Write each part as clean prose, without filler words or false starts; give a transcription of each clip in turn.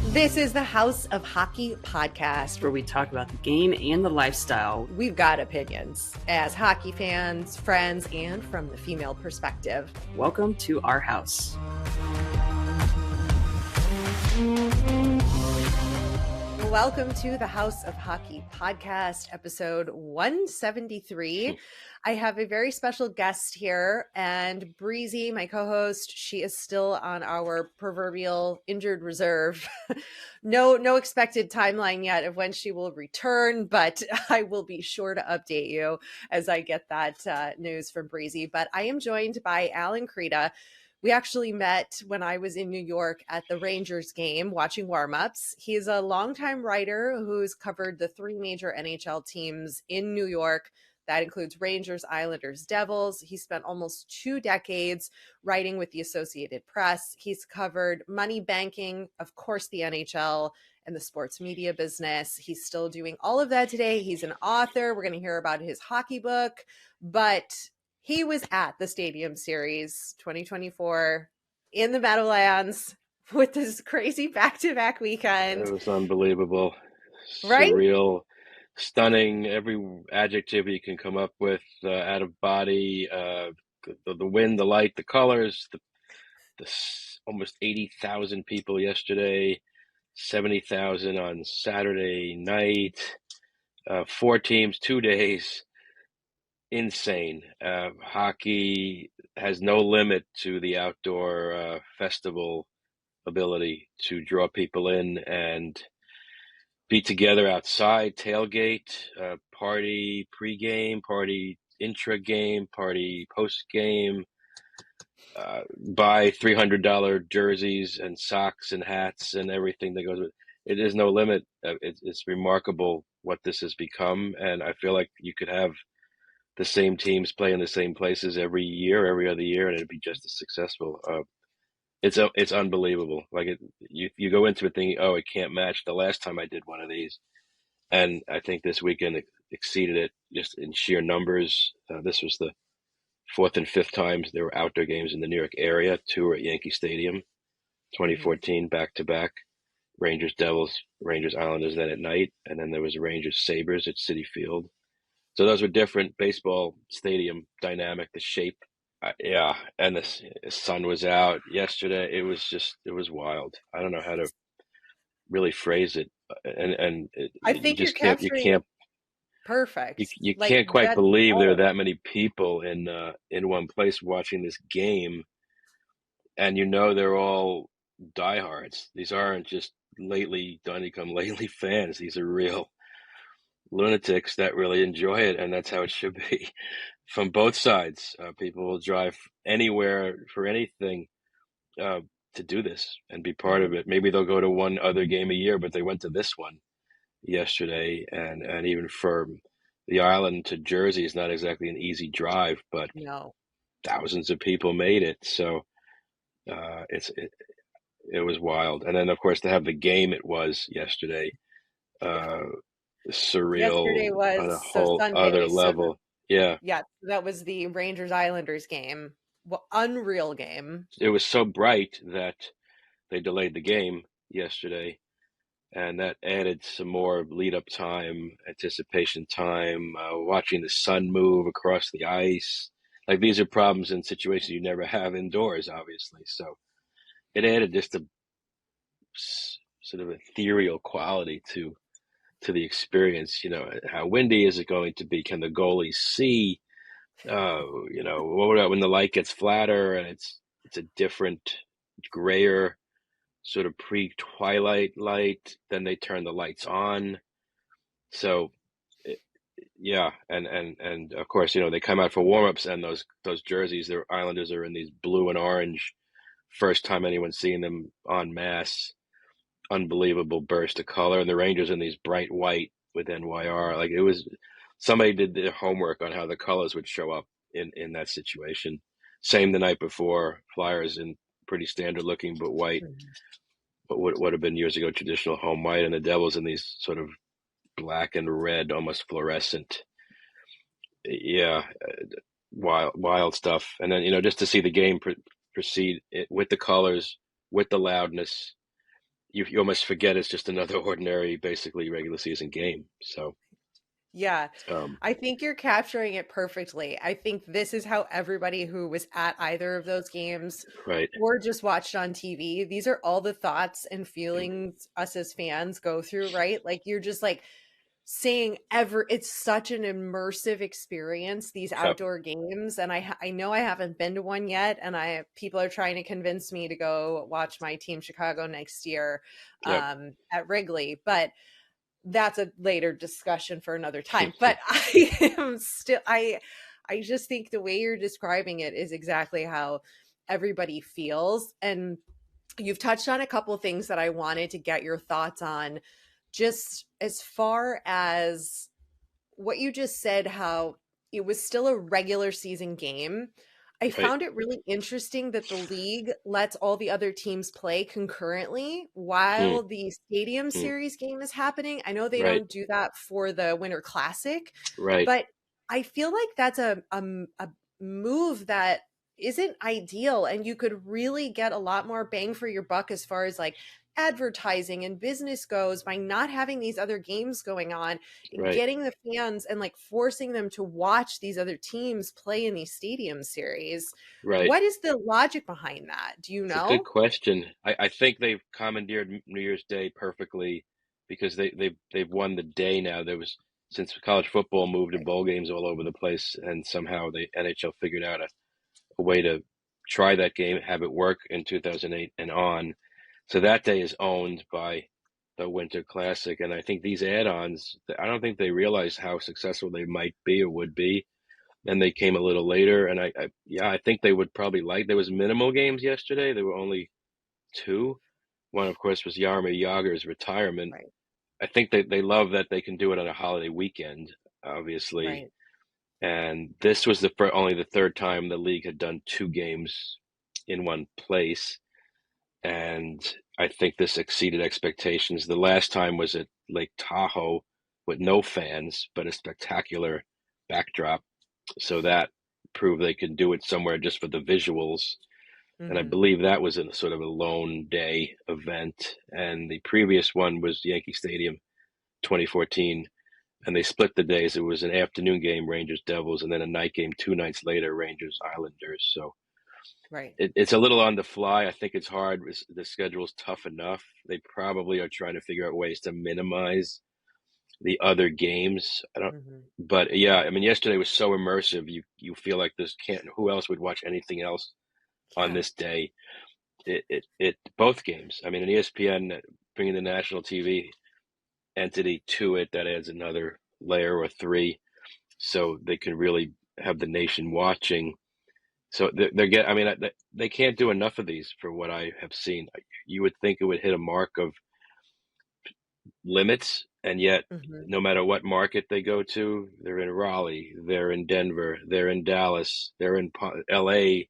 This is the House of Hockey podcast, where we talk about the game and the lifestyle. We've got opinions as hockey fans, friends, and from the female perspective. Welcome to our house. Welcome to the House of Hockey podcast, episode 173. I have a very special guest here, and Breezy, my co-host, she is still on our proverbial injured reserve. No expected timeline yet of when she will return, but I will be sure to update you as I get that news from Breezy. But I am joined by Allan Kreda. We actually met when I was in New York at the Rangers game watching warmups. He's a longtime writer who's covered the three major NHL teams in New York. That includes Rangers, Islanders, Devils. He spent almost 2 decades writing with the Associated Press. He's covered money banking, of course, the NHL, and the sports media business. He's still doing all of that today. He's an author. We're going to hear about his hockey book, but he was at the Stadium Series 2024 in the Meadowlands with this crazy back-to-back weekend. It was unbelievable. Right? Surreal, stunning, every adjective you can come up with, out of body, the wind, the light, the colors, the almost 80,000 people yesterday, 70,000 on Saturday night, 4 teams, 2 days. Insane. Hockey has no limit to the outdoor festival ability to draw people in and be together outside, tailgate, party pre-game, party intra-game, party post-game, buy $300 jerseys and socks and hats and everything that goes with it. It is no limit. It's remarkable what this has become, and I feel like you could have the same teams play in the same places every year, every other year, and it'd be just as successful. It's unbelievable. Like you go into it thinking, oh, it can't match the last time I did one of these, and I think this weekend it exceeded it just in sheer numbers. This was the 4th and 5th times there were outdoor games in the New York area. 2 were at Yankee Stadium, 2014 back to back. Rangers Devils, Rangers Islanders then at night, and then there was Rangers Sabres at Citi Field. So those were different baseball stadium dynamic, the shape. Yeah, and the sun was out yesterday. It was wild. I don't know how to really phrase it. And I think you just can't, perfect. You can't quite believe there are that many people in one place watching this game. And they're all diehards. These aren't just come lately fans. These are real lunatics that really enjoy it, and that's how it should be from both sides. People will drive anywhere for anything to do this and be part of it. Maybe they'll go to one other game a year, but they went to this one yesterday, and even for the island to Jersey is not exactly an easy drive, but no. Thousands of people made it. So it was wild. And then of course to have the game it was yesterday, surreal. Yesterday was on a whole Sunday, other level. Yeah, that was the Rangers Islanders game. Well, unreal game. It was so bright that they delayed the game yesterday, and that added some more lead up time, anticipation time, watching the sun move across the ice. Like, these are problems and situations you never have indoors, obviously. So it added just a sort of ethereal quality to the experience. How windy is it going to be? Can the goalies see? What about when the light gets flatter and it's a different, grayer sort of pre-twilight light? Then they turn the lights on. So, yeah, and of course, they come out for warm-ups, and those jerseys, the Islanders are in these blue and orange. First time anyone's seen them en masse. Unbelievable burst of color, and the Rangers in these bright white with NYR. Like, it was, somebody did their homework on how the colors would show up in that situation. Same the night before, Flyers in pretty standard looking but white, but what would have been years ago traditional home white, and the Devils in these sort of black and red, almost fluorescent. Yeah, wild stuff. And then just to see the game proceed with the colors, with the loudness, you almost forget it's just another ordinary, basically regular season game. So, Yeah, um, I think you're capturing it perfectly. I think this is how everybody who was at either of those games right, or just watched on TV, these are all the thoughts and feelings us as fans go through, right? Like you're just like seeing it's such an immersive experience, these yep, outdoor games. And I know I haven't been to one yet, and people are trying to convince me to go watch my team Chicago next year yep, at Wrigley, but that's a later discussion for another time. But I just think the way you're describing it is exactly how everybody feels. And you've touched on a couple of things that I wanted to get your thoughts on, just as far as what you just said, how it was still a regular season game. I right, found it really interesting that the league lets all the other teams play concurrently while mm, the Stadium mm, Series game is happening. I know they right, don't do that for the Winter Classic, right, but I feel like that's a move that isn't ideal, and you could really get a lot more bang for your buck as far as like advertising and business goes by not having these other games going on and right, getting the fans and like forcing them to watch these other teams play in these stadium series. right. What is the logic behind that? Do you It's a good know? question. I think they've commandeered New Year's Day perfectly because they've won the day now. There was since college football moved to Right. bowl games all over the place, and somehow the NHL figured out a way to try that game, have it work in 2008 and on. So that day is owned by the Winter Classic, and I think these add-ons, I don't think they realize how successful they might be or would be, and they came a little later. And yeah, I think they would probably like. There was minimal games yesterday. There were only two. One, of course, was Jaromir Jagr's retirement. Right. I think they love that they can do it on a holiday weekend, obviously. Right. And this was only the third time the league had done two games in one place. And I think this exceeded expectations. The last time was at Lake Tahoe with no fans, but a spectacular backdrop. So that proved they could do it somewhere just for the visuals. And I Hmm. believe that was in a sort of a lone day event. And the previous one was Yankee Stadium 2014. And they split the days. It was an afternoon game, Rangers Devils, and then a night game 2 nights later, Rangers Islanders. So Right. it's a little on the fly. I think it's hard. The schedule's tough enough. They probably are trying to figure out ways to minimize the other games. I don't, Hmm. but yeah, I mean, yesterday was so immersive. You feel like this can't. Who else would watch anything else on Yeah. this day? It both games. I mean, an ESPN bringing the national TV entity to it, that adds another layer or three, so they can really have the nation watching. So I mean, they can't do enough of these for what I have seen. You would think it would hit a mark of limits, and yet Hmm. no matter what market they go to, they're in Raleigh, they're in Denver, they're in Dallas, they're in LA,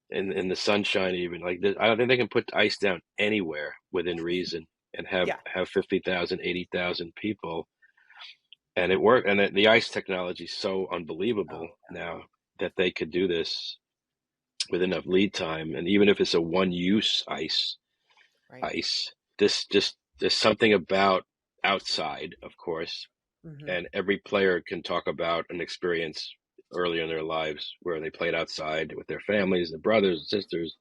in the sunshine even. Like this, I don't think they can put ice down anywhere within reason and Yeah. have 50,000, 80,000 people, and it worked. And the ice technology is so Oh, unbelievable now that they could do this with enough lead time. And even if it's a one use right. ice, this just there's something about outside, of course, Hmm. and every player can talk about an experience early in their lives where they played outside with their families, their brothers and sisters,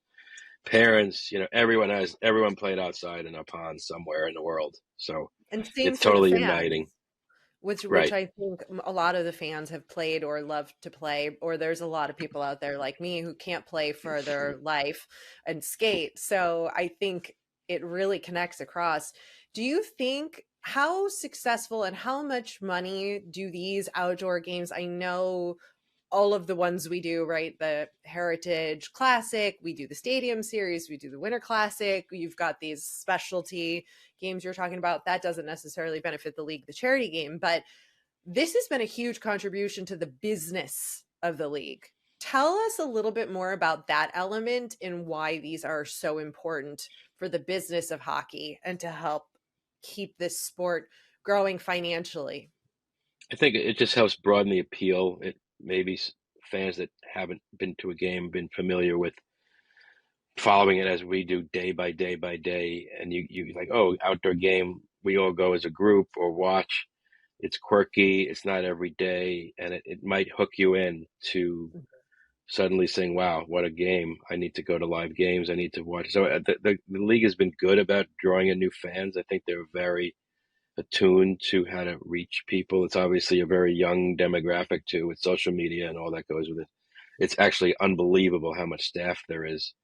parents. Everyone played outside in a pond somewhere in the world. So And same it's for the totally fans. uniting. Which Right. I think a lot of the fans have played or love to play, or there's a lot of people out there like me who can't play for their life and skate. So I think it really connects across. Do you think how successful and how much money do these outdoor games? I know all of the ones we do, right? The Heritage Classic, we do the Stadium Series, we do the Winter Classic. You've got these specialty games you're talking about. That doesn't necessarily benefit the league, the charity game, but this has been a huge contribution to the business of the league. Tell us a little bit more about that element and why these are so important for the business of hockey and to help keep this sport growing financially. I think it just helps broaden the appeal. It maybe fans that haven't been to a game, been familiar with following it as we do day by day by day, and you like, oh, outdoor game, we all go as a group or watch. It's quirky, it's not every day, and it might hook you in to suddenly saying, wow, what a game. I need to go to live games. I need to watch. So the league has been good about drawing in new fans. I think they're very attuned to how to reach people. It's obviously a very young demographic too, with social media and all that goes with it. It's actually unbelievable how much staff there is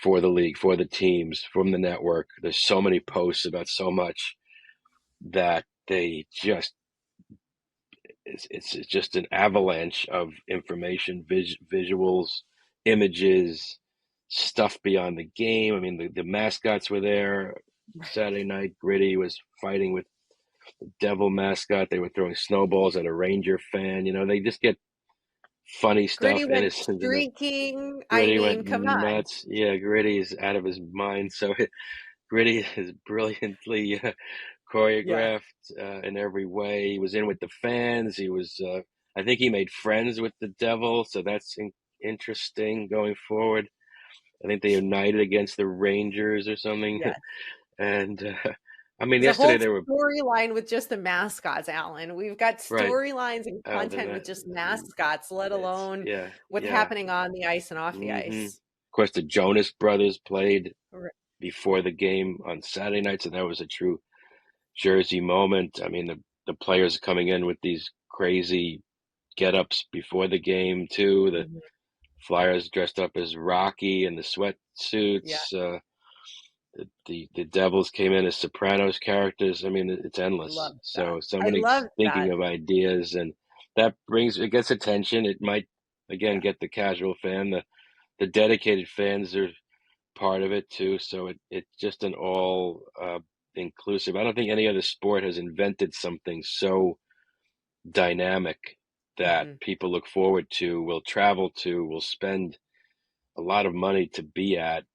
for the league, for the teams, from the network. There's so many posts about so much that they just it's just an avalanche of information, visuals, images, stuff beyond the game. I mean, the mascots were there Saturday night. Gritty was fighting with the Devil mascot. They were throwing snowballs at a Ranger fan. You know, they just get funny Gritty stuff. went Innocent. streaking. I Gritty mean, went come on. nuts. Yeah, Gritty is out of his mind. So Gritty is brilliantly Yeah. choreographed in every way. He was in with the fans. He was, I think he made friends with the Devil, so that's interesting going forward. I think they united against the Rangers or something. Yeah. And I mean, There's a yesterday whole they were storyline with just the mascots, Alan. We've got right. storylines and Oh, content with just mascots, let it's alone yeah, what's yeah. happening on the ice and off the Hmm. ice. Of course, the Jonas Brothers played Right. before the game on Saturday night, so that was a true Jersey moment. I mean, the players coming in with these crazy get-ups before the game too. The Mhm. Flyers dressed up as Rocky in the Yeah, sweatsuits. The Devils came in as Sopranos characters. I mean, it's endless. love that. So I somebody's love thinking that. of ideas, and that brings it gets attention. It might again Yeah. get the casual fan. The dedicated fans are part of it too. So it's just an all inclusive. I don't think any other sport has invented something so dynamic that Hmm. people look forward to, will travel to, will spend a lot of money to be at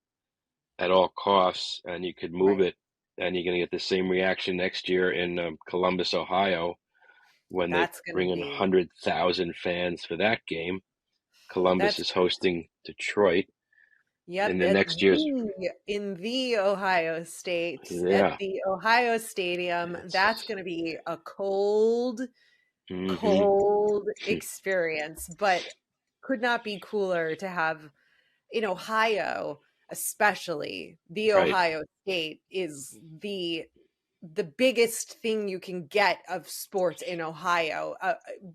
all costs, and you could move Right. it, and you're going to get the same reaction next year in Columbus, Ohio, when they That's going to bring in be, 100,000 fans for that game. Columbus that's is hosting Detroit Yep, in the next year's. in the Ohio State, at Yeah, the Ohio Stadium. That's it's going to be a cold, hmm cold experience, but could not be cooler to have in Ohio, especially the right. Ohio State is the biggest thing you can get of sports in Ohio,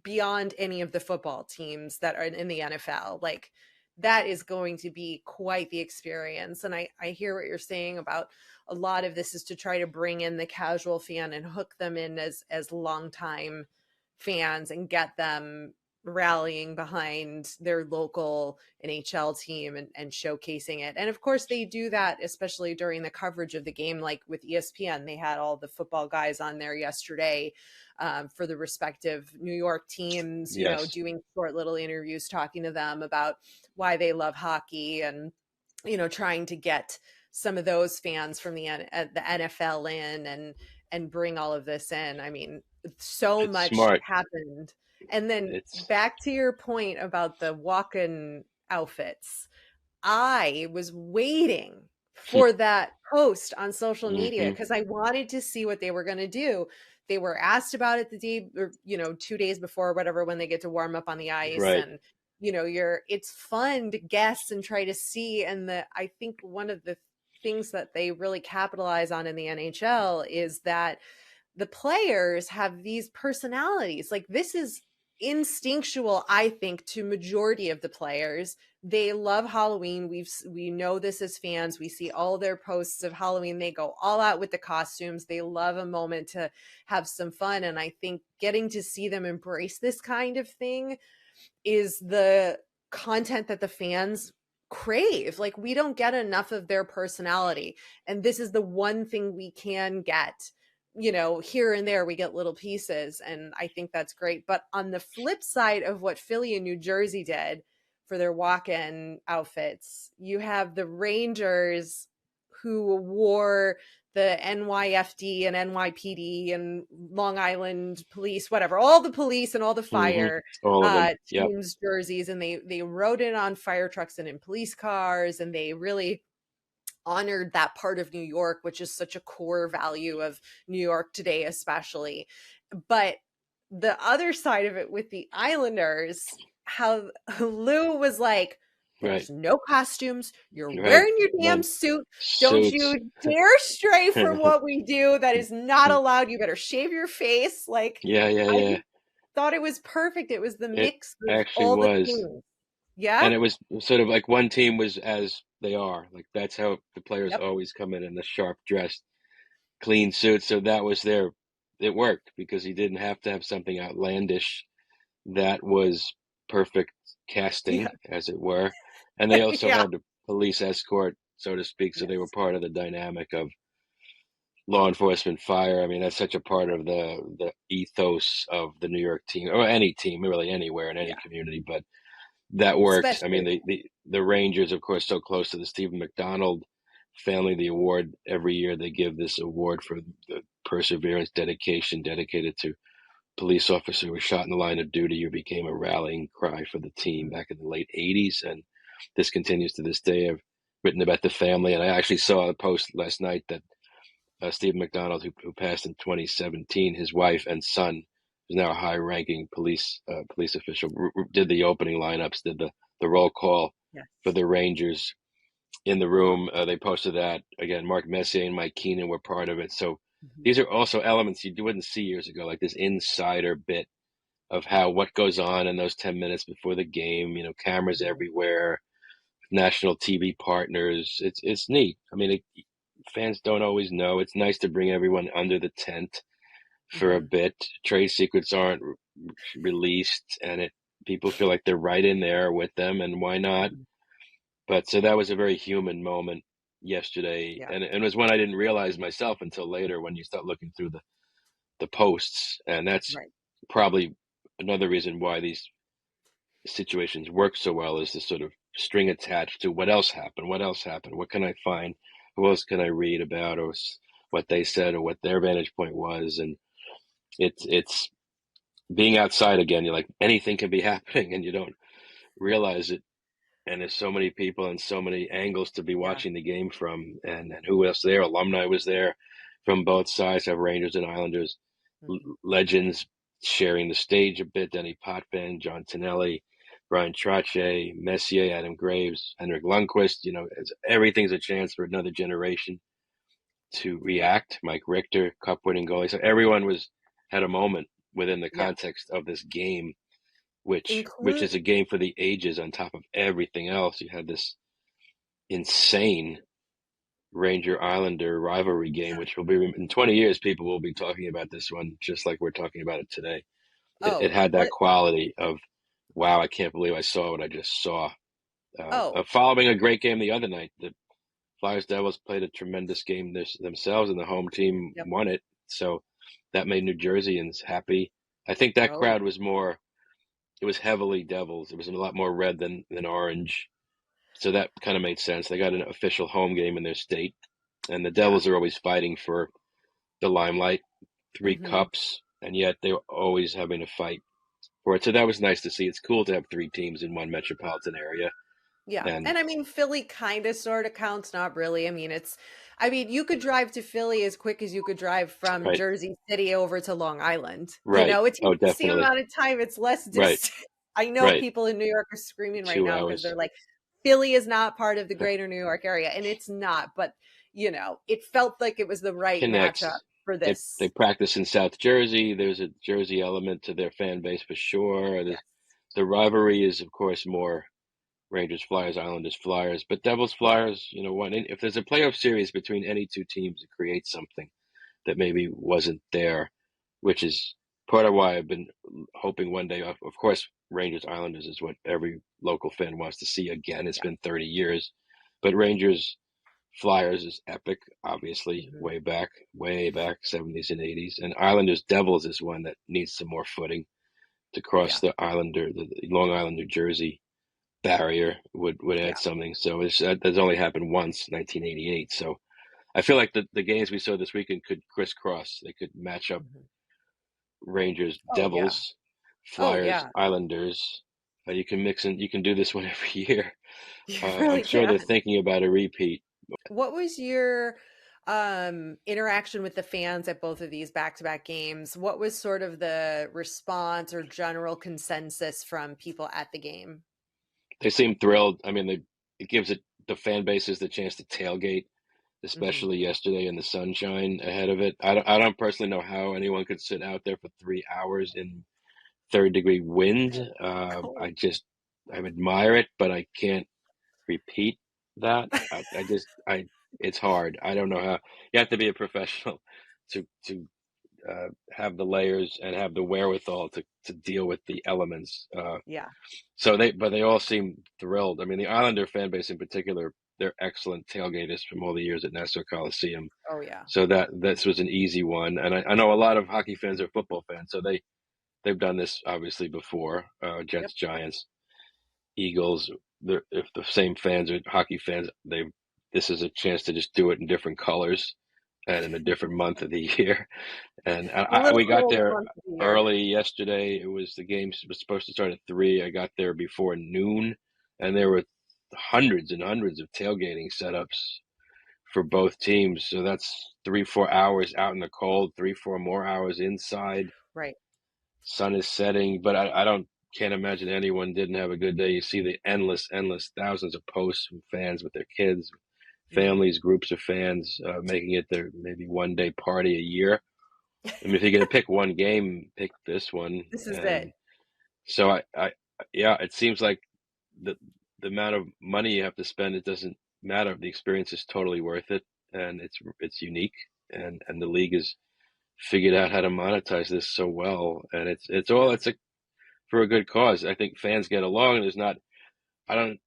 beyond any of the football teams that are in the NFL. Like that is going to be quite the experience. And I hear what you're saying about a lot of this is to try to bring in the casual fan and hook them in as longtime fans and get them rallying behind their local NHL team and showcasing it. And of course, they do that, especially during the coverage of the game, like with ESPN. They had all the football guys on there yesterday, for the respective New York teams, Yes, doing short little interviews, talking to them about why they love hockey and, trying to get some of those fans from the NFL in and bring all of this in. I mean, so it's much smart. happened. And then It's back to your point about the walk-in outfits. I was waiting for that post on social media hmm because I wanted to see what they were going to do. They were asked about it the day or 2 days before or whatever when they get to warm up on the ice, right. and it's fun to guess and try to see. And I think one of the things that they really capitalize on in the NHL is that the players have these personalities. Like this is instinctual, I think, to majority of the players. They love Halloween. We know this as fans. We see all their posts of Halloween. They go all out with the costumes. They love a moment to have some fun. And I think getting to see them embrace this kind of thing is the content that the fans crave. Like we don't get enough of their personality. And this is the one thing we can get. Here and there we get little pieces, and I think that's great. But on the flip side of what Philly and New Jersey did for their walk-in outfits, you have the Rangers who wore the NYFD and NYPD and Long Island police, whatever, all the police and all the fire All of them. Yep. teams jerseys, and they rode in on fire trucks and in police cars, and they really honored that part of New York, which is such a core value of New York today, especially. But the other side of it with the Islanders, how Lou was like, there's no costumes. You're wearing your damn suit. Don't you dare stray from what we do. That is not allowed. You better shave your face. Like, I thought it was perfect. It was the mix of actually all was. the teams. Yeah. And it was sort of like one team was as they are. Like that's how the players always come in the sharp dressed, clean suits. So that was it worked because he didn't have to have something outlandish. That was perfect casting, as it were. And they also had the police escort, so to speak. So they were part of the dynamic of law enforcement, fire. I mean, that's such a part of the ethos of the New York team, or any team, really anywhere in any community. But that worked. Especially, I mean, the Rangers, of course, so close to the Stephen McDonald family. The award every year they give this award for the perseverance, dedication, dedicated to police officer who was shot in the line of duty, who became a rallying cry for the team back in the late 80s. And this continues to this day. I've written about the family, and I actually saw a post last night that Stephen McDonald, who passed in 2017, his wife and son, who's now a high-ranking police official, did the opening lineups, did the roll call for the Rangers in the room. They posted that. Again, Mark Messier and Mike Keenan were part of it. So these are also elements you wouldn't see years ago, like this insider bit of what goes on in those 10 minutes before the game, cameras everywhere, national TV partners. It's neat. I mean, fans don't always know. It's nice to bring everyone under the tent for a bit. Trade secrets aren't released, and people feel like they're right in there with them, and why not? But so that was a very human moment yesterday, and it was one I didn't realize myself until later when you start looking through the posts, and that's probably another reason why these situations work so well, is the sort of string attached to what else happened, what can I find, who else can I read about, or what they said, or what their vantage point was. And it's being outside again. You're like, anything can be happening and you don't realize it. And there's so many people and so many angles to be watching the game from. And who else there? Alumni was there from both sides of Rangers and Islanders. Legends sharing the stage a bit. Denny Potvin, John Tonelli, Brian Trottier, Messier, Adam Graves, Henrik Lundqvist. Everything's a chance for another generation to react. Mike Richter, cup-winning goalie. So everyone had a moment within the context of this game, which is a game for the ages. On top of everything else, you had this insane Ranger-Islander rivalry game, which will be in 20 years. People will be talking about this one just like we're talking about it today. It had that quality of, wow, I can't believe I saw what I just saw. Following a great game the other night, the Flyers Devils played a tremendous game themselves, and the home team won it. So that made New Jerseyans happy. I think that crowd was it was heavily Devils. It was a lot more red than orange. So that kind of made sense. They got an official home game in their state, and the Devils are always fighting for the limelight, 3 cups, and yet they were always having to fight for it. So that was nice to see. It's cool to have 3 teams in one metropolitan area. Yeah. And I mean, Philly kind of sort of counts, not really. I mean, you could drive to Philly as quick as you could drive from Jersey City over to Long Island. Right. It takes the same amount of time. It's less distance. I know people in New York are screaming right now because they're like, Philly is not part of the greater New York area. And it's not. But, it felt like it was the right matchup for this. They practice in South Jersey. There's a Jersey element to their fan base for sure. The rivalry is, of course, more Rangers, Flyers, Islanders, Flyers, but Devils, Flyers, if there's a playoff series between any 2 teams, it creates something that maybe wasn't there, which is part of why I've been hoping one day. Of course, Rangers, Islanders is what every local fan wants to see again. It's been 30 years, but Rangers, Flyers is epic, obviously, way back, 70s and 80s, and Islanders, Devils is one that needs some more footing to cross the Long Island, New Jersey barrier would add something. So that's only happened once, 1988. So I feel like the games we saw this weekend could crisscross. They could match up Mhm. Rangers, Oh yeah. Devils, Oh Flyers, yeah. Islanders. You can mix in. You can do this one every year. You I'm really sure they're can. thinking about a repeat. What was your interaction with the fans at both of these back-to-back games? What was sort of the response or general consensus from people at the game? They seem thrilled. I mean, it gives the fan bases the chance to tailgate, Hmm. especially yesterday in the sunshine ahead of it. I don't personally know how anyone could sit out there for 3 hours in third-degree wind. Cool. I admire it, but I can't repeat that. It's hard. I don't know how. You have to be a professional to have the layers and have the wherewithal to deal with the elements. Yeah. But they all seem thrilled. I mean, the Islander fan base in particular, they're excellent tailgaters from all the years at Nassau Coliseum. Oh yeah. So that this was an easy one, and I know a lot of hockey fans are football fans, so they've done this obviously before. Yep. Jets, Giants, Eagles. If the same fans are hockey fans, this is a chance to just do it in different colors and in a different month of the year. And The little we got cold there month of the year. early yesterday. The game was supposed to start at 3. I got there before noon, and there were hundreds and hundreds of tailgating setups for both teams. So that's 3-4 hours out in the cold, 3-4 more hours inside. Right. Sun is setting, but I don't can't imagine anyone didn't have a good day. You see the endless thousands of posts from fans with their kids, Hmm. families, groups of fans making it their maybe one day party a year. I mean, if you're going to pick one game, pick this one. This is it. And so yeah, it seems like the the amount of money you have to spend, it doesn't matter. The experience is totally worth it, and it's unique, and the league has figured out how to monetize this so well, and it's for a good cause. I think fans get along. I don't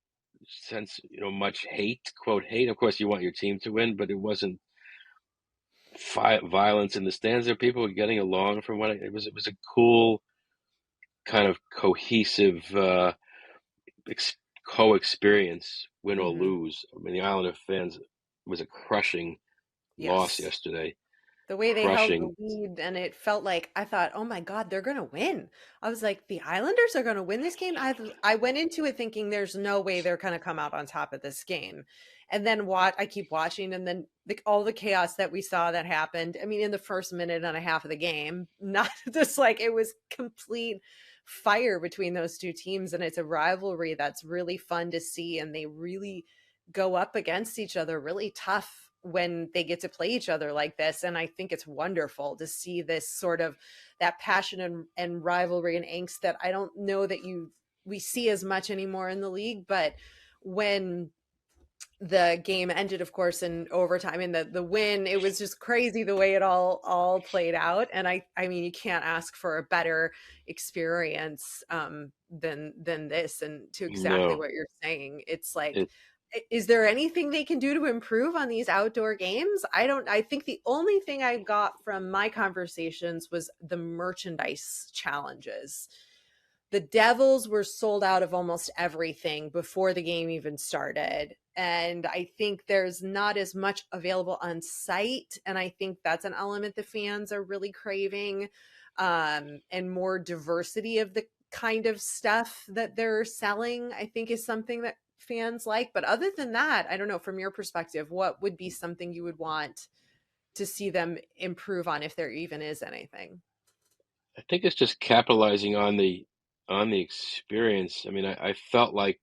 sense much hate, quote hate. Of course, you want your team to win, but it wasn't violence in the stands. There, people were getting along. From what it was a cool kind of cohesive ex- co-experience, win or Hmm. lose. I mean, the Islander fans was a crushing loss Yes. yesterday. The way they held the Crushing. lead, and it felt like I thought, oh my God, they're gonna win. I was like, the Islanders are gonna win this game. I went into it thinking there's no way they're gonna come out on top of this game. And then what I keep watching, and then all the chaos that we saw that happened. I mean, in the first minute and a half of the game, not just like it was complete fire between those two teams, and it's a rivalry that's really fun to see, and they really go up against each other really tough when they get to play each other like this. And I think it's wonderful to see this sort of that passion and rivalry and angst that I don't know that we see as much anymore in the league. But when the game ended, of course, in overtime, and the win, it was just crazy the way it all played out. And I mean, you can't ask for a better experience than this. And to exactly No, what you're saying, it's like, it is there anything they can do to improve on these outdoor games? I think the only thing I got from my conversations was the merchandise challenges. The Devils were sold out of almost everything before the game even started. And I think there's not as much available on site. And I think that's an element the fans are really craving, and more diversity of the kind of stuff that they're selling, I think is something that fans like. But other than that, I don't know, from your perspective, what would be something you would want to see them improve on, if there even is anything? I think it's just capitalizing on the experience. I mean, I felt like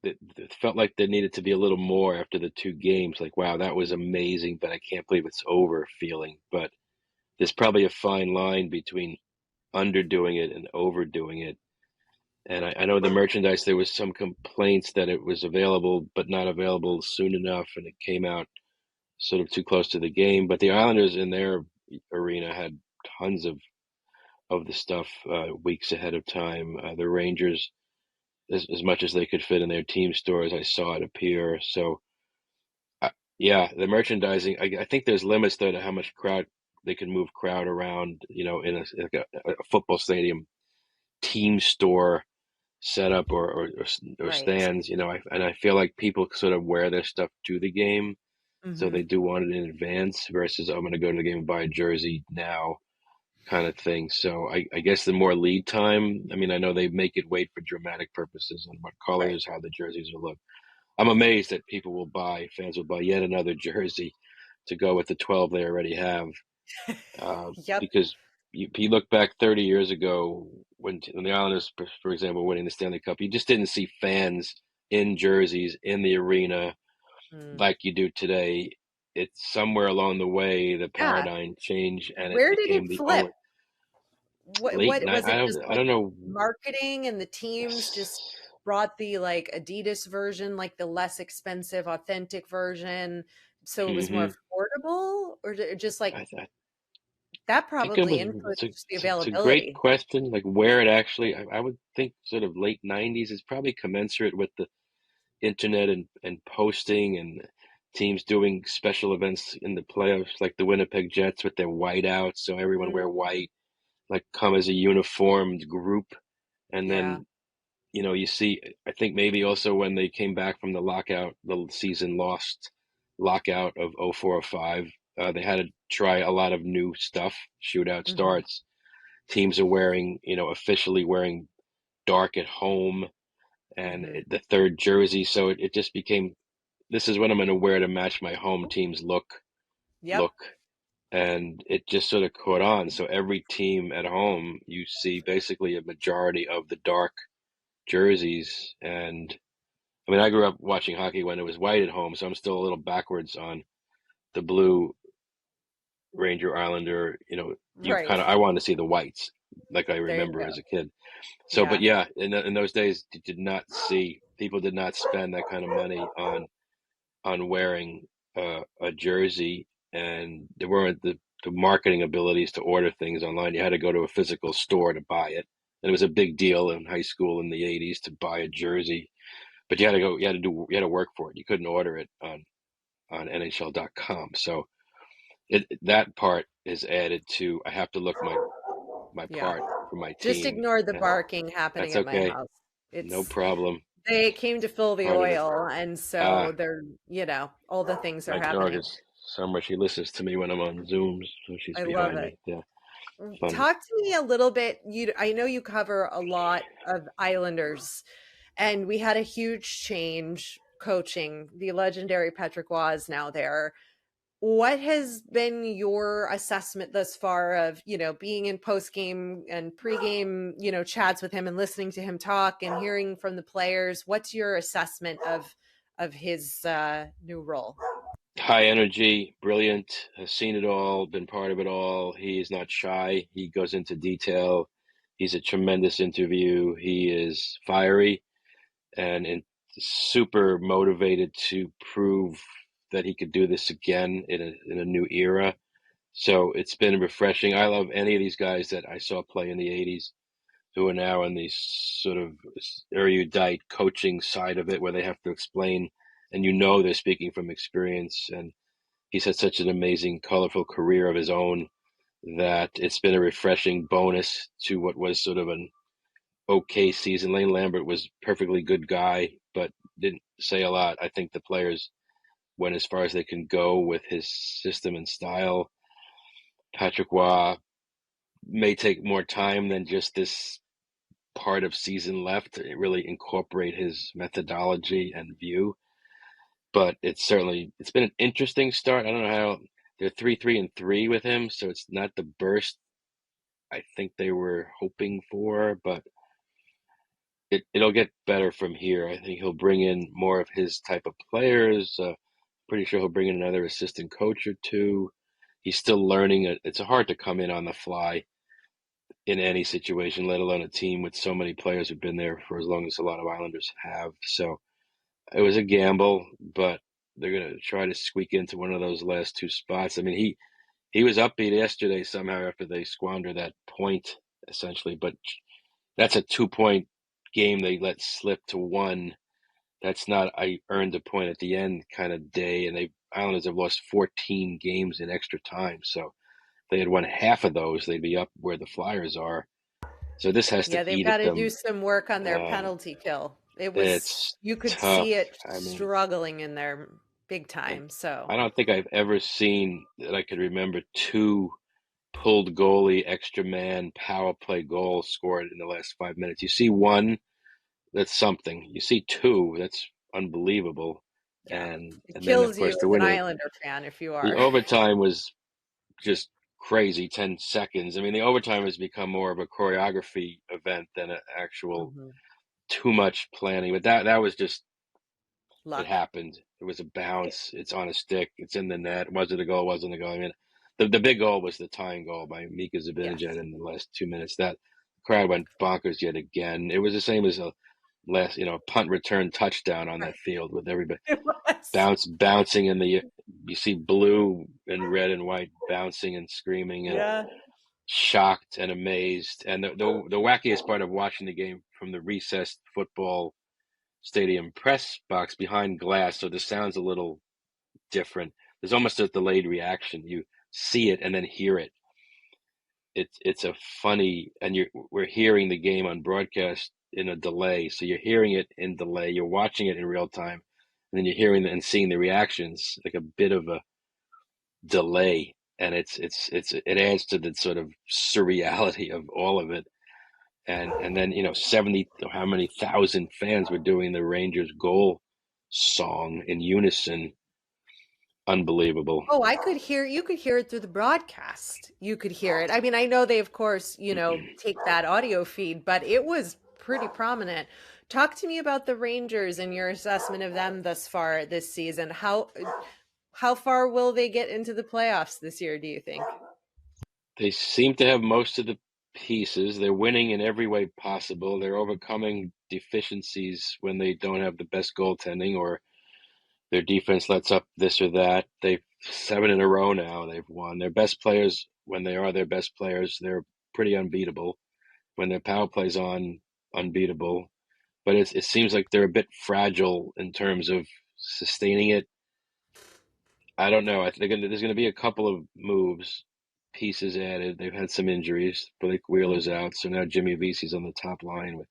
it felt like there needed to be a little more after the 2 games. Like, wow, that was amazing, but I can't believe it's over feeling. But there's probably a fine line between underdoing it and overdoing it. And I know the merchandise, there was some complaints that it was available, but not available soon enough, and it came out sort of too close to the game. But the Islanders in their arena had tons of the stuff weeks ahead of time. The Rangers, as much as they could fit in their team stores, I saw it appear. So, yeah, the merchandising, I think there's limits though to how much crowd they can move crowd around, in a football stadium team store setup or Right. stands. And I feel like people sort of wear their stuff to the game. So Mm-hmm. they do want it in advance versus I'm going to go to the game and buy a jersey now kind of thing. So I guess the more lead time, I mean, I know they make it wait for dramatic purposes and what Right. colors, how the jerseys will look. I'm amazed that fans will buy yet another jersey to go with the 12 they already have. Yep. Because if you look back 30 years ago when the Islanders, for example, winning the Stanley Cup, you just didn't see fans in jerseys in the arena Mm. like you do today. It's somewhere along the way the Yeah. paradigm changed and it Where did became it the flip? only late What night. was it? Just I like don't know. marketing and the teams just brought the like Adidas version, like the less expensive, authentic version, so it was more Hmm. affordable, or just like I that think it probably was. influenced just the It's a great availability. question. Like where it actually, I would think sort of late '90s is probably commensurate with the internet and posting and teams doing special events in the playoffs, like the Winnipeg Jets with their whiteouts, so everyone wear Mm, white, like come as a uniformed group, and yeah. then you see. I think maybe also when they came back from the lockout, the season lost lockout of '04-05, they had to try a lot of new stuff. Shootout Hmm. starts. Teams are wearing, officially wearing dark at home and Hmm. the third jersey. So it just became this is what I'm going to wear to match my home team's Yep. look. And it just sort of caught on. So every team at home, you see basically a majority of the dark jerseys. And I mean, I grew up watching hockey when it was white at home, so I'm still a little backwards on the blue Ranger Islander. You Right. kind of I wanted to see the whites like I There you remember go. as a kid. So, but Yeah. yeah, in those days, you did not see people did not spend that kind of money on wearing a jersey, and there weren't the marketing abilities to order things online. You had to go to a physical store to buy it, and it was a big deal in high school in the '80s to buy a jersey. But you had to work for it. You couldn't order it on NHL.com. So that part is added to. I have to look my Yeah. part for my Just team, ignore the and barking happening that's at my okay. house. No It's problem. they came to fill the Part of it. oil, and so Ah, they're, all the things are my dog happening. is somewhere. She listens to me when I'm on Zooms, so she's I love behind it. me. Yeah, fun. Talk to me a little bit. I know you cover a lot of Islanders, and we had a huge change coaching. The legendary Patrick Waugh is now there. What has been your assessment thus far of, being in post game and pre game, chats with him and listening to him talk and hearing from the players? What's your assessment of his new role? High energy, brilliant, has seen it all, been part of it all. He is not shy. He goes into detail. He's a tremendous interview. He is fiery and super motivated to prove that he could do this again in a new era. So it's been refreshing. I love any of these guys that I saw play in the '80s who are now in the sort of erudite coaching side of it where they have to explain and they're speaking from experience. And he's had such an amazing, colorful career of his own that it's been a refreshing bonus to what was sort of an okay season. Lane Lambert was a perfectly good guy, but didn't say a lot. I think the players went as far as they can go with his system and style. Patrick Waugh may take more time than just this part of season left to really incorporate his methodology and view. But it's been an interesting start. I don't know how they're 3-3-3 with him, so it's not the burst I think they were hoping for, but it'll get better from here. I think he'll bring in more of his type of players. Pretty sure he'll bring in another assistant coach or two. He's still learning. It's hard to come in on the fly in any situation, let alone a team with so many players who've been there for as long as a lot of Islanders have. So it was a gamble, but they're going to try to squeak into one of those last two spots. I mean, he was upbeat yesterday somehow after they squandered that point, essentially. But that's a 2 point game they let slip to one. That's not I earned a point at the end kind of day. And Islanders have lost 14 games in extra time. So if they had won half of those, they'd be up where the Flyers are. So this has to Yeah, they've eat got at to do them. some work on their Uh, penalty kill. It was it's you could tough. see it I mean, struggling in there big time. I So don't think I've ever seen that I could remember two pulled goalie, extra man, power play goals scored in the last 5 minutes. You see one, that's something. You see two, that's unbelievable. yeah, it And then of kills you course the as an winner. Islander fan if you The are. overtime was just crazy, 10 seconds. I mean, the overtime has become more of a choreography event than an actual Hmm. too much planning. But that was just it Luck. happened. It was a bounce. It's on a stick. It's in the net. Was it a goal? Wasn't a goal? I mean, the big goal was the tying goal by Mika Zibanejad Yes. in the last 2 minutes. That crowd went bonkers yet again. It was the same as a last, punt return touchdown on Right. that field with everybody It was. bouncing in the. You see blue and red and white bouncing and screaming and Yeah. shocked and amazed. And the wackiest part of watching the game from the recessed football stadium press box behind glass, so the sound's a little different. There's almost a delayed reaction. You see it and then hear it. It's a funny, and we're hearing the game on broadcast in a delay, so you're hearing it in delay. You're watching it in real time, and then you're hearing and seeing the reactions like a bit of a delay, and it adds to the sort of surreality of all of it. And then 70 how many thousand fans were doing the Rangers goal song in unison. Unbelievable. Oh, you could hear it through the broadcast. You could hear it. I mean, I know they, of course, take that audio feed, but it was pretty prominent. Talk to me about the Rangers and your assessment of them thus far this season. How far will they get into the playoffs this year, do you think? They seem to have most of the pieces. They're winning in every way possible. They're overcoming deficiencies when they don't have the best goaltending or their defense lets up this or that. They've 7 in a row now. They've won. Their best players, when they are their best players, they're pretty unbeatable. When their power play's on, unbeatable. But it seems like they're a bit fragile in terms of sustaining it. I don't know. I think there's going to be a couple of moves, pieces added. They've had some injuries. Blake Wheeler's Mhm. out, so now Jimmy Vesey's on the top line with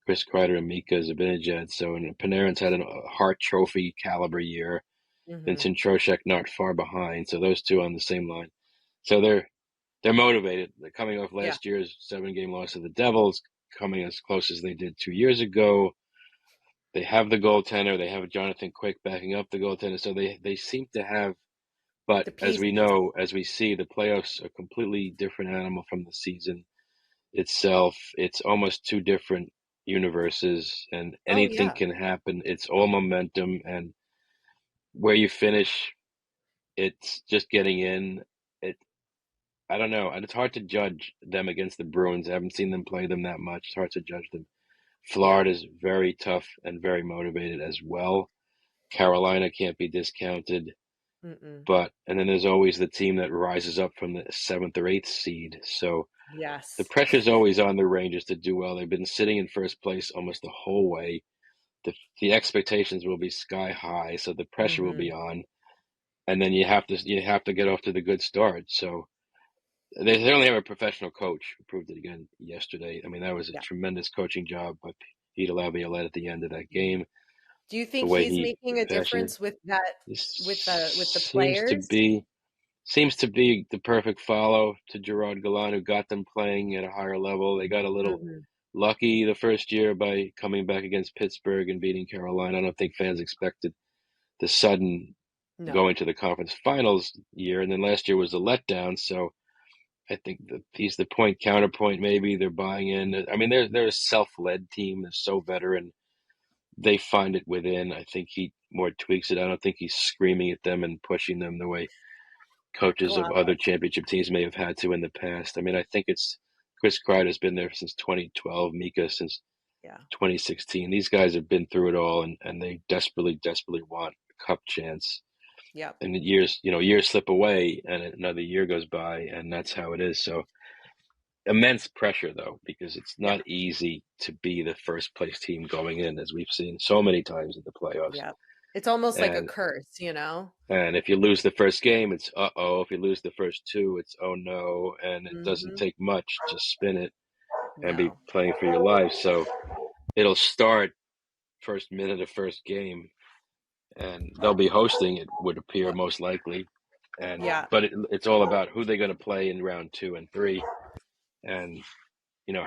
Chris Kreider and Mika Zibanejad. So and Panarin's had a Hart Trophy caliber year. Mhm. Vincent Trocheck not far behind. So those two on the same line. So they're motivated. They're coming off Yeah. last year's 7-game loss to the Devils, coming as close as they did 2 years ago. They have the goaltender. They have Jonathan Quick backing up the goaltender. So they seem to have. But The as we pieces. know, as we see, the playoffs are a completely different animal from the season itself. It's almost two different universes, and Oh anything yeah. can happen. It's all momentum, and where you finish, it's just getting in. It I don't know, and it's hard to judge them against the Bruins. I haven't seen them play them that much. It's hard to judge them. Yeah. Florida's very tough and very motivated as well. Carolina can't be discounted. Mm-mm. But and then there's always the team that rises up from the seventh or eighth seed. So the Yes. pressure's always on the Rangers to do well. They've been sitting in first place almost the whole way. The expectations will be sky high, so the pressure will Hmm. be on. And then you have to get off to the good start. So they certainly have a professional coach who proved it again yesterday. I mean, that was a Yeah. tremendous coaching job by Peter Laviolette at the end of that game. Do you The think way he's he making a passionate. difference with that with the This players? seems to be the perfect follow to Gerard Gallant, who got them playing at a higher level. They got a little Hmm. lucky the first year by coming back against Pittsburgh and beating Carolina. I don't think fans expected the sudden No. going to the conference finals year, and then last year was a letdown. So I think that he's the point counterpoint. Maybe they're buying in. I mean, they're a self-led team. They're so veteran. They find it within. I think he more tweaks it. I don't think he's screaming at them and pushing them the way coaches of other Glavas. championship teams may have had to in the past. I mean, I think it's Chris Kreider's been there since 2012, Mika since Yeah. 2016. These guys have been through it all, and they desperately, desperately want a cup chance. Yep. And years slip away, and another year goes by, and that's how it is. So immense pressure, though, because it's Yeah. not easy to be the first place team going in, as we've seen so many times in the playoffs. Yeah. It's almost like a And curse, you know? And if you lose the first game, it's uh-oh. If you lose the first two, it's oh no. And it doesn't Hmm. take much to spin it and be No. playing for your life. So it'll start first minute of first game, and they'll be hosting. It would appear most likely, Yeah. but it's all about who they're going to play in round 2 and 3, and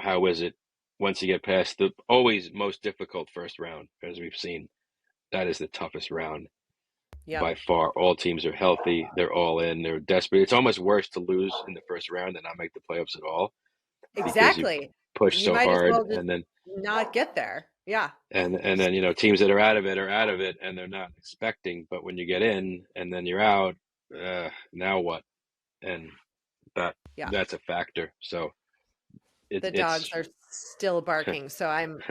how is it once you get past the always most difficult first round, as we've seen. That is the toughest round Yep. by far. All teams are healthy. They're all in. They're desperate. It's almost worse to lose in the first round than not make the playoffs at all because you Exactly. push You so might as hard, well just and then not get there. Yeah. teams that are out of it are out of it, and they're not expecting. But when you get in and then you're out, now what? And that Yeah. that's a factor. So The dogs it's are still barking. So I'm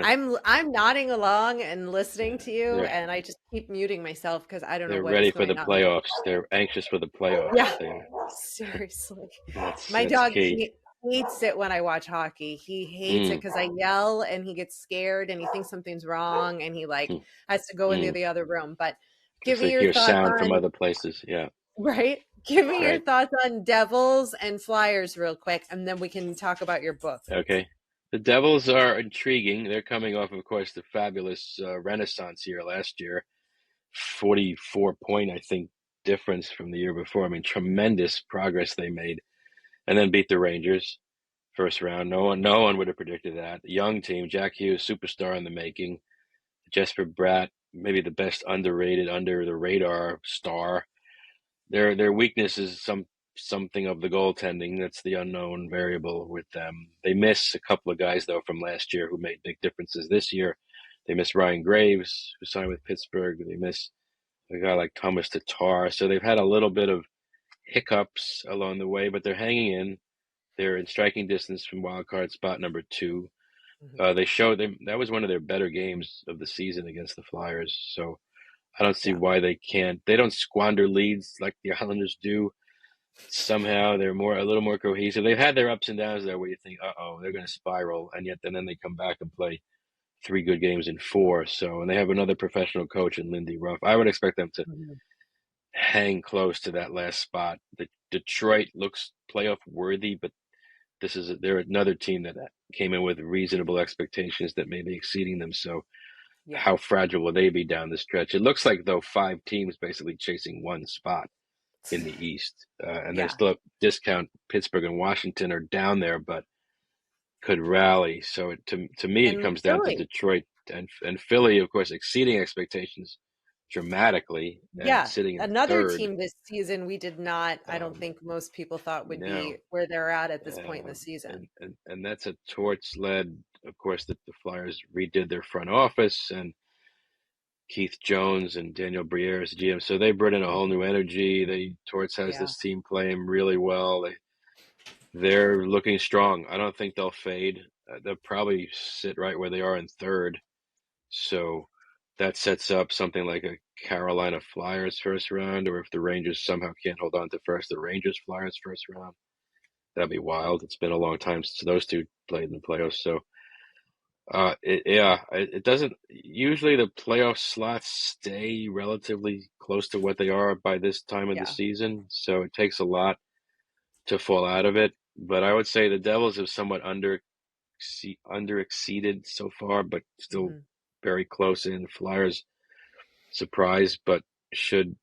nodding along and listening to you, they're and I just keep muting myself because I don't know they're what is ready for the going on. playoffs. They're anxious for the playoffs. Yeah. They are. Seriously. That's My that's dog key. hates it when I watch hockey. He hates it Mm, because I yell and he gets scared and he thinks something's wrong and he like mm, has to go into mm. the other room. But give It's me like your hear thoughts sound from on other places. Yeah, right. Give me your right. thoughts on Devils and Flyers real quick, and then we can talk about your book. Okay. The Devils are intriguing. They're coming off, of course, the fabulous Renaissance year last year. 44-point, I think, difference from the year before. I mean, tremendous progress they made, and then beat the Rangers first round. No one would have predicted that. Young team, Jack Hughes, superstar in the making. Jesper Bratt, maybe the best underrated, under the radar star. Their weakness is something of the goaltending. That's the unknown variable with them. They miss a couple of guys though from last year who made big differences this year. They miss Ryan Graves, who signed with Pittsburgh. They miss a guy like Thomas Tatar. So they've had a little bit of hiccups along the way, but they're hanging in. They're in striking distance from wild card spot number 2. Mhm. They showed them that was one of their better games of the season against the Flyers. So I don't see Yeah. why they can't. They don't squander leads like the Islanders do. Somehow they're a little more cohesive. They've had their ups and downs there where you think, they're going to spiral, and yet then they come back and play 3 good games in 4. So, and they have another professional coach in Lindy Ruff. I would expect them to Mhm. hang close to that last spot. The Detroit looks playoff worthy, but they're another team that came in with reasonable expectations that may be exceeding them. So, Yeah. how fragile will they be down the stretch? It looks like though 5 teams basically chasing one spot in the East, and they Yeah. still discount Pittsburgh and Washington are down there, but could rally. So to me, it And comes down to Philly. Detroit and Philly, of course, exceeding expectations dramatically and Yeah. sitting in Another third. team this season we did not, I don't Um, think most people thought would no, be where they're at this point in the and, season. and that's a torch led. Of course, the Flyers redid their front office and Keith Jones and Daniel Briere as GM. So they brought in a whole new energy. Torts has Yeah. this team playing really well. They're looking strong. I don't think they'll fade. They'll probably sit right where they are in third. So that sets up something like a Carolina Flyers first round, or if the Rangers somehow can't hold on to first, the Rangers Flyers first round. That'd be wild. It's been a long time since those two played in the playoffs. So it doesn't usually the playoff slots stay relatively close to what they are by this time of the Yeah. season. So it takes a lot to fall out of it. But I would say the Devils have somewhat under exceeded so far, but still Hmm. very close in. Flyers surprised, but should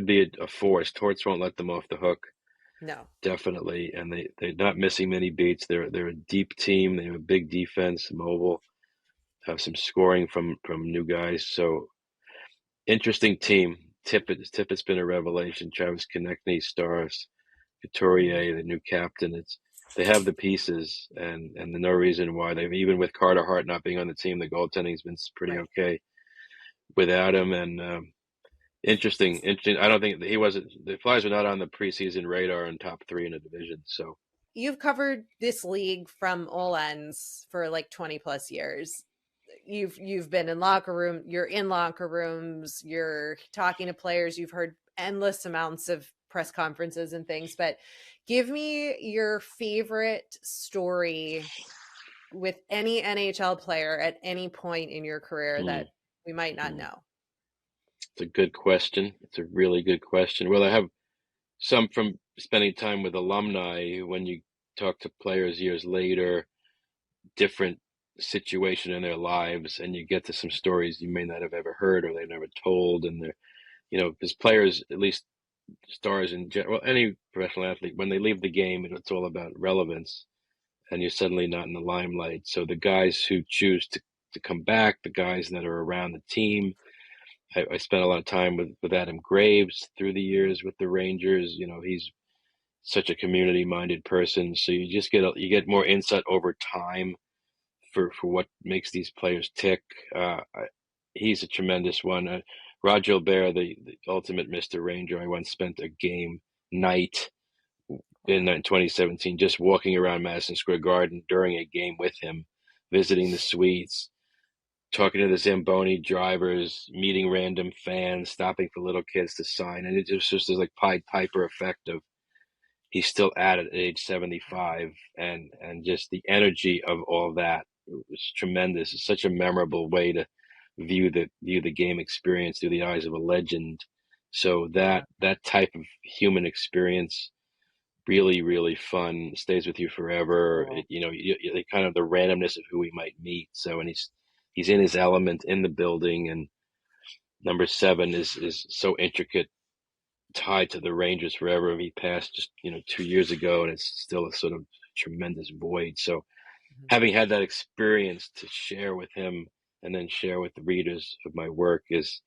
be a force. Torts won't let them off the hook. No. Definitely, and they're not missing many beats. They're a deep team. They have a big defense, mobile, have some scoring from new guys. So interesting team. Tippett's been a revelation. Travis Konechny stars. Hmm. Couturier, the new captain. They have the pieces, and no reason why they've even with Carter Hart not being on the team, the goaltending's been pretty Right. okay without him. And interesting. I don't think he wasn't. The Flyers were not on the preseason radar in top 3 in the division. So You've covered this league from all ends for like 20 plus years. You've been in locker room, you're in locker rooms, you're talking to players, you've heard endless amounts of press conferences and things, but give me your favorite story with any NHL player at any point in your career hmm, that we might not hmm. know. It's a good question. It's a really good question. Well, I have some from spending time with alumni when you talk to players years later, different situation in their lives, and you get to some stories you may not have ever heard or they've never told. And they're, because players, at least stars in general, well, any professional athlete, when they leave the game, it's all about relevance, and you're suddenly not in the limelight. So the guys who choose to come back, the guys that are around the team. I spent a lot of time with Adam Graves through the years with the Rangers. He's such a community-minded person, so you get more insight over time for what makes these players tick. He's a tremendous one. Roger Albert, the ultimate Mr. Ranger. I once spent a game night in 2017 just walking around Madison Square Garden during a game with him, visiting the suites, talking to the Zamboni drivers, meeting random fans, stopping for little kids to sign. And it just this like Pied Piper effect of he's still at it at age 75, and just the energy of all that was tremendous. It's such a memorable way to view the game experience through the eyes of a legend. So Yeah. that type of human experience, really, really fun, stays with you forever. Cool. The kind of the randomness of who we might meet. So, and he's in his element in the building, and number 7 is so intricate, tied to the Rangers forever. He passed just 2 years ago, and it's still a sort of tremendous void. So having had that experience to share with him and then share with the readers of my work is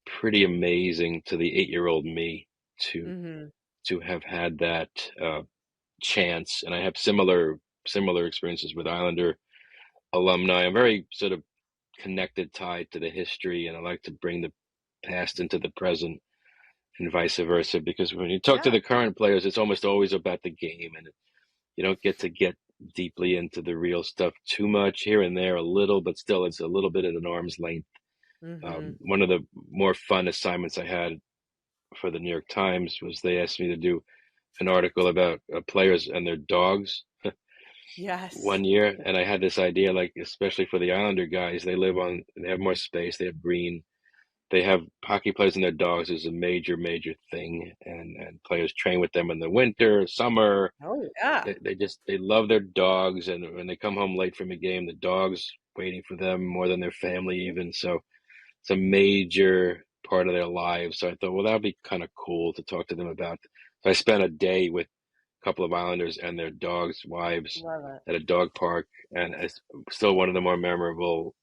pretty amazing to the 8-year-old me to Mm-hmm. to have had that chance. And I have similar experiences with Islander alumni. I'm very sort of connected, tied to the history, and I like to bring the past into the present and vice versa, because when you talk to Yeah. the current players, it's almost always about the game, and you don't get to get deeply into the real stuff too much. Here and there a little, but still it's a little bit at an arm's length. Mm-hmm. One of the more fun assignments I had for the New York Times was they asked me to do an article about players and their dogs Yes. one year, and I had this idea, like especially for the Islander guys, they have more space, they have green, they have hockey players and their dogs is a major thing, and players train with them in the winter, summer. Oh yeah. They love their dogs, and when they come home late from a game, the dog's waiting for them more than their family even. So it's a major part of their lives. So I thought, well, that'd be kind of cool to talk to them about. So I spent a day with a couple of Islanders and their dogs' wives Love it. at a dog park, and it's still one of the more memorable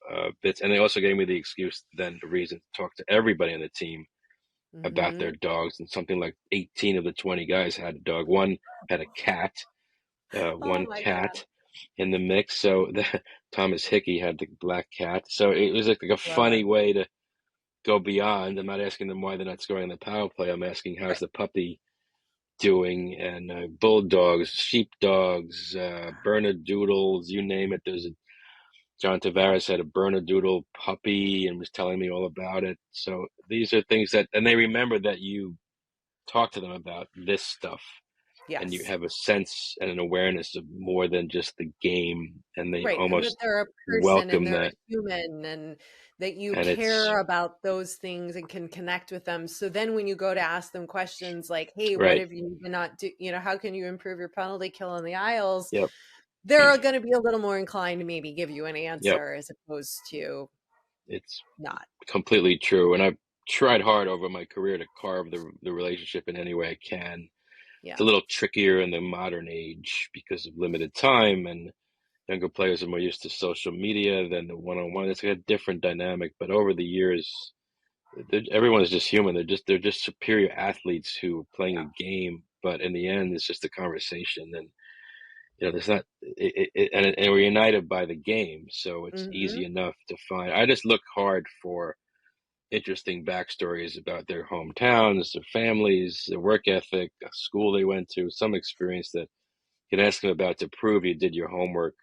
bits. And they also gave me the excuse, then the reason to talk to everybody on the team about Mm-hmm. their dogs. And something like 18 of the 20 guys had a dog. One had a cat, Oh one my God. cat in the mix. So Thomas Hickey had the black cat. So it was like a Love it. funny way to go beyond. I'm not asking them why they're not scoring the power play. I'm asking how's Right. the puppy doing, and bulldogs, sheepdogs, Bernedoodles, you name it. John Tavares had a Bernedoodle puppy and was telling me all about it. So these are things and they remember that you talk to them about this stuff, and you Yes. have a sense and an awareness of more than just the game, and they Right. And that almost they're a person and welcome they're a that. human and that you And it's care about those things and can connect with them. So then when you go to ask them questions like, hey, what right. have you been not do, how can you improve your penalty kill in the aisles? Yep. They're going to be a little more inclined to maybe give you an Yep. answer as opposed to It's not. completely true. And I've tried hard over my career to carve the relationship in any way I can. It's Yeah. a little trickier in the modern age because of limited time, and younger players are more used to social media than the one-on-one. It's a different dynamic, but over the years, everyone is just human. They're just superior athletes who are playing Yeah. a game, but in the end, it's just a conversation. And there's not, and we're united by the game, so it's Hmm. easy enough to find. I just look hard for interesting backstories about their hometowns, their families, their work ethic, a school they went to, some experience that you can ask them about to prove you did your homework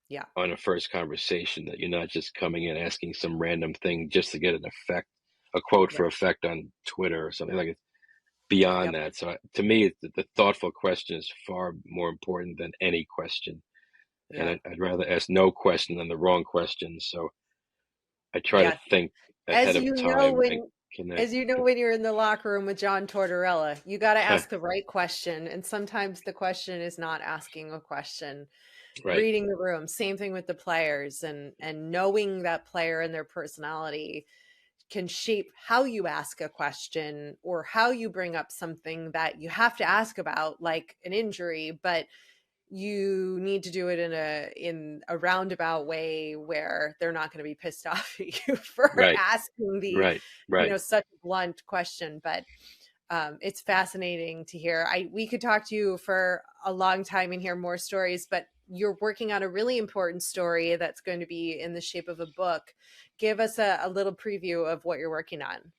Yeah. on a first conversation, that you're not just coming in asking some random thing just to get an effect, a quote Right. for effect on Twitter or something. Like, it's beyond Yep. that. So to me, the thoughtful question is far more important than any question. And Yeah. I'd rather ask no question than the wrong question. So I try to Yeah. think As ahead of you know, time. when And As connect. you know, when you're in the locker room with John Tortorella, you got to ask the right question. And sometimes the question is not asking a question. Right, Reading the room, same thing with the players, and knowing that player and their personality can shape how you ask a question or how you bring up something that you have to ask about, like an injury, but you need to do it in a roundabout way where they're not going to be pissed off at you for right, asking the, right, right. such a blunt question. But it's fascinating to hear. We could talk to you for a long time and hear more stories, but you're working on a really important story that's going to be in the shape of a book. Give us a little preview of what you're working on.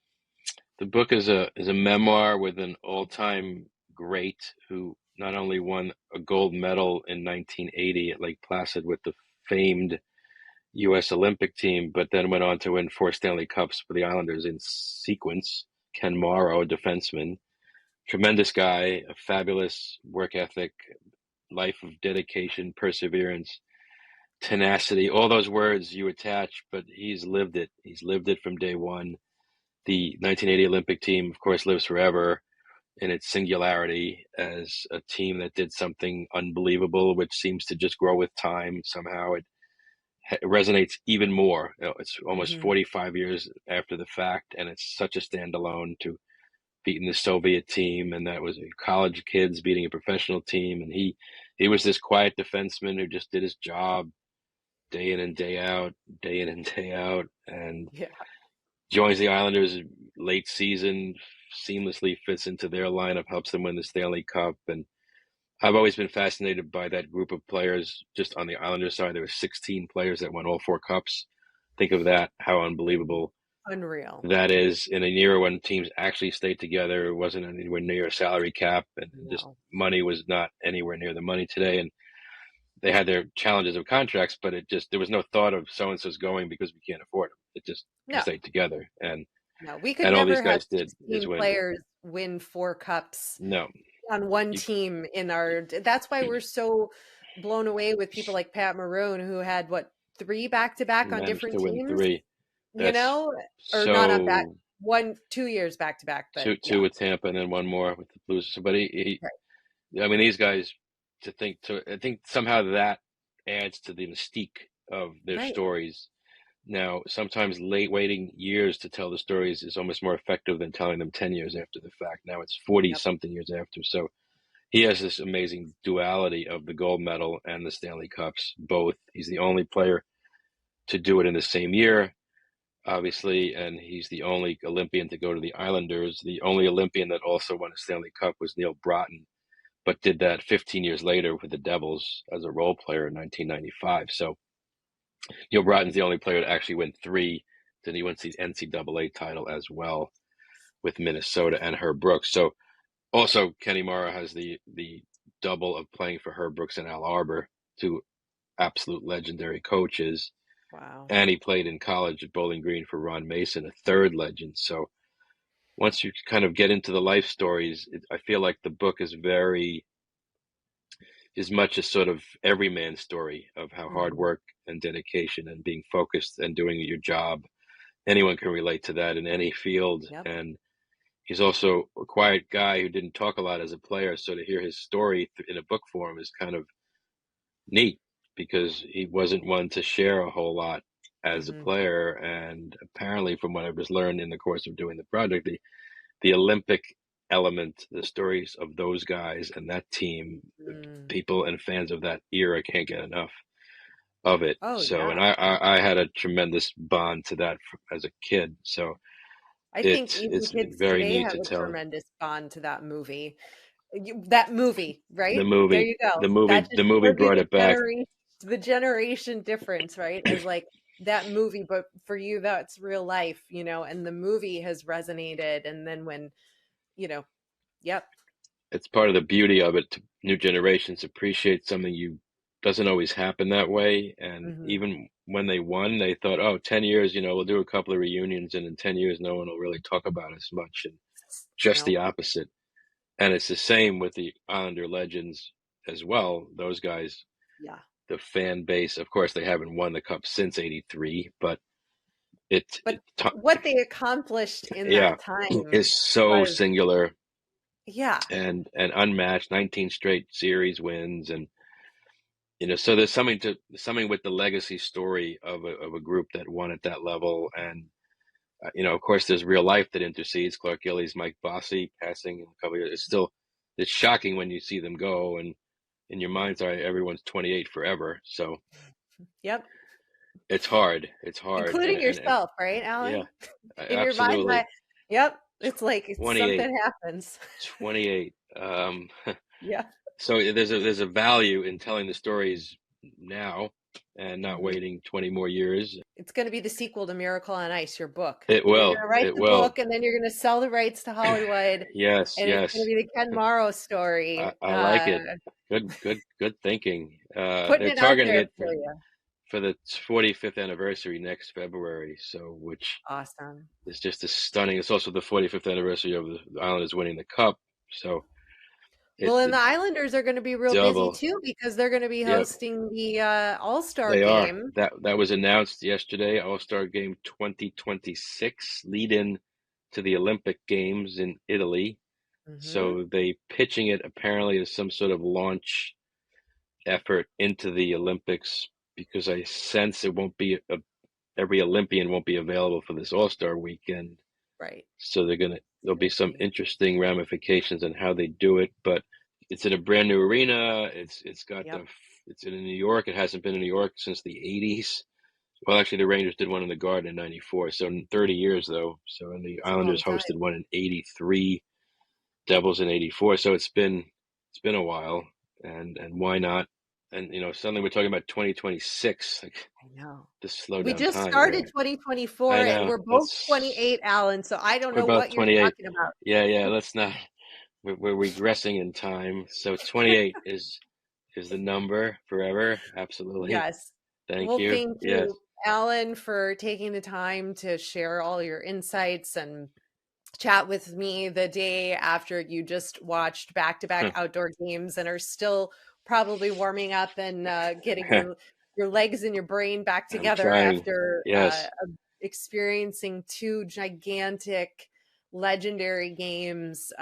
The book is a memoir with an all-time great who not only won a gold medal in 1980 at Lake Placid with the famed U.S. Olympic team, but then went on to win 4 Stanley Cups for the Islanders in sequence. Ken Morrow, a defenseman, tremendous guy, a fabulous work ethic, life of dedication, perseverance, tenacity, all those words you attach, but he's lived it. He's lived it from day one. The 1980 Olympic team, of course, lives forever in its singularity as a team that did something unbelievable, which seems to just grow with time. Somehow it resonates even more. It's almost Mm-hmm. 45 years after the fact, and it's such a standalone to beating the Soviet team, and that was college kids beating a professional team. And he was this quiet defenseman who just did his job day in and day out, day in and day out, and Yeah. joins the Islanders late season, seamlessly fits into their lineup, helps them win the Stanley Cup. And I've always been fascinated by that group of players. Just on the Islanders side, there were 16 players that won all 4 cups. Think of that, how unbelievable Unreal. that is in an era when teams actually stayed together. It wasn't anywhere near a salary cap, and just No. money was not anywhere near the money today. And they had their challenges of contracts, but there was no thought of so and so's going because we can't afford them. It just we No. stayed together, No. We could and all these never have guys did is 16 win. players win 4 cups No, on one you team in our. That's why we're so blown away with people like Pat Maroon, who had what, 3 back to back on managed different to win teams, three. you That's know, or not on back, so 2 years back to back, but two yeah. with Tampa and then one more with the Blues. But Right. I mean, these guys I think somehow that adds to the mystique of their Right. stories. Now, sometimes late waiting years to tell the stories is almost more effective than telling them 10 years after the fact. Now it's 40 Yep. something years after. So he has this amazing duality of the gold medal and the Stanley Cups, both. He's the only player to do it in the same year, obviously, and he's the only Olympian to go to the Islanders. The only Olympian that also won a Stanley Cup was Neil Broughton, but did that 15 years later with the Devils as a role player in 1995. So Neil Broughton's the only player to actually win three. Then he wins the NCAA title as well with Minnesota and Herb Brooks. So also Kenny Mara has the double of playing for Herb Brooks and Al Arbor, two absolute legendary coaches. Wow. And he played in college at Bowling Green for Ron Mason, a third legend. So once you kind of get into the life stories, I feel like the book is very, as much as sort of every man's story of how hard Hmm. work and dedication and being focused and doing your job. Anyone can relate to that in any field. Yep. And he's also a quiet guy who didn't talk a lot as a player. So to hear his story in a book form is kind of neat because he wasn't one to share a whole lot as a Hmm. player. And apparently, from what I was learned in the course of doing the project, the Olympic element, the stories of those guys and that team, Mm. people and fans of that era can't get enough of it. Oh So, and yeah. I had a tremendous bond to that as a kid. So I think even it's kids very today neat have to a tell tremendous bond to that movie. That movie, the right? There movie. you go. The That movie, just the movie showed you brought it back. the generation difference, right? As like that movie, but for you, that's real life, and the movie has resonated. And then when, you know, yep. It's part of the beauty of it. To new generations appreciate something you doesn't always happen that way. And Hmm. even when they won, they thought, oh, 10 years, we'll do a couple of reunions, and in 10 years, no one will really talk about it as much. And just the Nope. opposite. And it's the same with the Islander legends as well. Those guys, Yeah. the fan base, of course, they haven't won the cup since '83, but But what they accomplished in yeah, that time is so was, singular yeah, and unmatched. 19 straight series wins, and so there's something with the legacy story of a group that won at that level, and of course, there's real life that intercedes. Clark Gillies, Mike Bossy passing in a couple of years. It's shocking when you see them go, and in your mind's eye, everyone's 28 forever. So yep, it's hard. It's hard, including and yourself, right, yeah, Allan? In your mind's eye, absolutely. yep, it's like 28, something happens. 28. Yeah. So there's a value in telling the stories now and not Mhm. waiting 20 more years. It's going to be the sequel to Miracle on Ice, your book. It You're going will. to write It the will. book, and then you're going to sell the rights to Hollywood, Yes. and it's going to Yes. be the Ken Morrow story. I like it. Good thinking. Putting They're it out targeting there it for you. for the 45th anniversary next February. So, which Awesome. is just a stunning. It's also the 45th anniversary of the Islanders winning the cup. So Well, and it the Islanders are going to be real busy double. too because they're going to be Yep, hosting the All-Star they are. game. That was announced yesterday. All-Star Game 2026, lead in to the Olympic Games in Italy. Hmm. So they pitching it apparently as some sort of launch effort into the Olympics, because I sense it won't be every Olympian won't be available for this All-Star weekend. Right. So there'll be some Exactly. interesting ramifications on how they do it, but it's in a brand new arena. Yep. It's in New York. It hasn't been in New York since the 80s. Well, actually, the Rangers did one in the Garden in 94, so in 30 years though. So, and the It's a long Islanders time. hosted one in 83, Devils in 84. So it's been a while, and why not? And suddenly we're talking about 2026. Like, I know. just slow We down just time started here. I 2024 and know. we're both Let's 28, Allan, so I don't We're know both what you're 28. talking about. Yeah. Let's not. We're regressing in time. So 28 is the number forever. Absolutely. Yes. Thank Well, you. thank Yes. you, Allan, for taking the time to share all your insights and chat with me the day after you just watched back-to-back outdoor games and are still probably warming up and getting your legs and your brain back I'm together trying. after Yes. experiencing two gigantic legendary games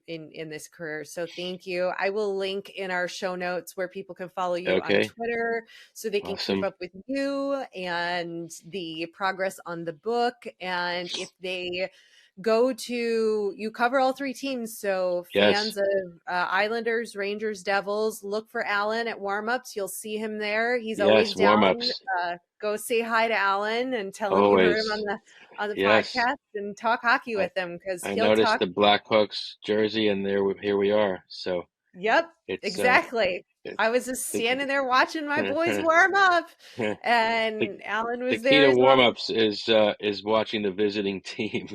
in this career. So thank you. I will link in our show notes where people can follow you on Okay. Twitter so they can keep Awesome. up with you and the progress on the book. And if they you cover all three teams, so Yes. fans of Islanders, Rangers, Devils, look for Allan at warmups. You'll see him there. He's always Yes. down. Warm-ups. Go say hi to Allan and tell him you heard him Always. on the Yes. podcast, and talk hockey I with him because I he'll noticed talk. the Blackhawks jersey, and here we are. So Yep, it's exactly. it, I was just the, standing there watching my boys warm up, the and Allan the was key there to as well. warm-ups is watching the visiting team,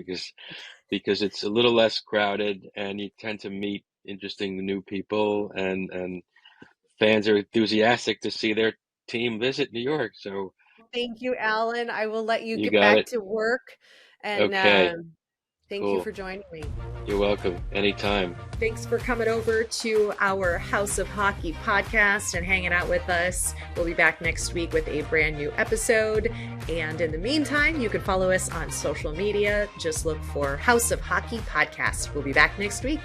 because it's a little less crowded and you tend to meet interesting new people, and fans are enthusiastic to see their team visit New York. So Thank you, Allan. I will let you you get got back it. to work, and Okay, thank you cool. for joining me. You're welcome. Anytime. Thanks for coming over to our House of Hockey podcast and hanging out with us. We'll be back next week with a brand new episode. And in the meantime, you can follow us on social media. Just look for House of Hockey podcast. We'll be back next week.